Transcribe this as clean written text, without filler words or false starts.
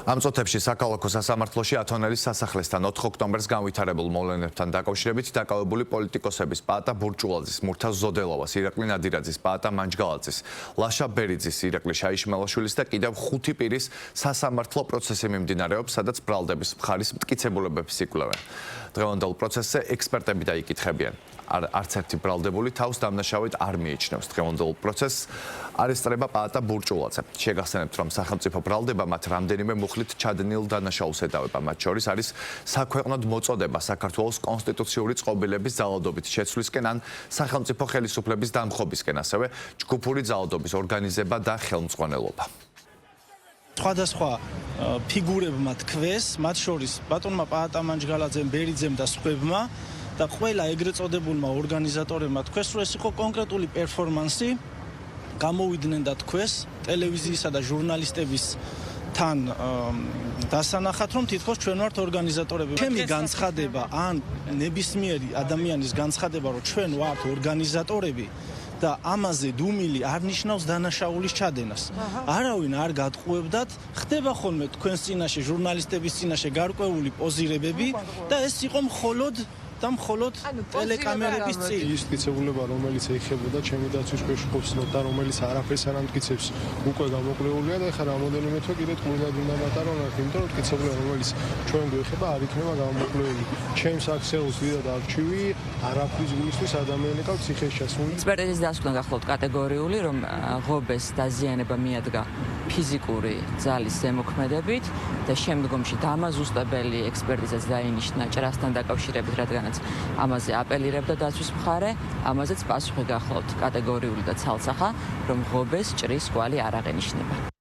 ამ წუთებში საქალაქო სასამართლოში ათონელის სასახლესთან 4 ოქტომბერს განვითარებულ მოვლენებთან დაკავშირებით დაკავებული პოლიტიკოსების პაატა ბურჭულაძის, მურთაზ ზოდელოვას, ირაკლი ნადირაძის, პაატა მანჯგალაძის, ლაშა ბერიძის, ირაკლი შაიშმელაშვილის და კიდევ 5 პირის სასამართლო პროცესი მიმდინარეობს, სადაც ბრალდების მხარის მტკიცებულებებს იკვლევენ. დღევანდელ პროცესზე ექსპერტები დაიკითხებიან. არც ერთი ბრალდებული თავს დამნაშავედ არ მიიჩნევს. დღევანდელ პროცესს არესტირება პაატა ბურჭულაძე. შეგახსენებთ, რომ სახელმწიფო ბრალდება მათ რამდენიმე მუხლით ჩადენილ დანაშაულს ედავება. მათ შორის არის საქვეყნოდ მოწოდება საქართველოს კონსტიტუციური წყობილების ძალადობით შეცვლისკენ ან სახელმწიფო ხელისუფლების დამხობისკენ, ასევე ჯგუფური ძალადობის ორგანიზება და ხელმძღვანელობა. სხვადასხვა ფიგურებმა თქვეს, მათ შორის ბატონმა პაატა მანჯგალაძემ, ბერიძემ და სხვებმა და ყველა ეგრეთ წოდებულმა ორგანიზატორებმა თქვეს, რომ ეს იყო კონკრეტული პერფორმანსი, გამოვიდნენ და თქვეს ტელევიზიისა და ჟურნალისტების თან დასანახად, რომ თითქოს ჩვენ ვართ ორგანიზატორები. ჩემი განცხადება ან ნებისმიერი ადამიანის განცხადება, რომ ჩვენ ვართ ორგანიზატორები და ამაზე დუმილი არ ნიშნავს დანაშაულის ჩადენას. არავინ არ გატყუებდათ, ხდება ხოლმე თქვენს წინაშე ჟურნალისტების წინაშე გარკვეული პოზირებები და ეს იყო მხოლოდ ტელეკამერების წინ. ის მტკიცებულება, რომელიც ეხებოდა ჩემი დაცვის ქვეშ ყოფს და რომელიც არაფერს არ ამტკიცებს, უკვე გამოკვლეულია და ეხლა რამოდენიმე თვე კიდე ტყუილად უნდა მატარონ, იმიტომ რომ მტკიცებულება, რომელიც ჩვენ გვეხება, არ იქნება გამოკვლეული. ჩემს აქცეულს ვიდად არჩივი, არაფრის გულისთვის ადამიანი ყავს ციხეში ჩასმული. ექსპერტიზის დასკვნა გახლავთ კატეგორიული, რომ ღობეს დაზიანება მიადგა ფიზიკური ძალის ზემოქმედებით და შემდგომში დამაზუსტებელი ექსპერტიზაც დაინიშნა ჭრასთან დაკავშირებით, რადგანაც ამაზე აპელირებდა დაცვის მხარე, ამაზეც პასუხი გახლავთ კატეგორიული და ცალსახა, რომ ღობეს ჭრის კვალი არ აღენიშნება.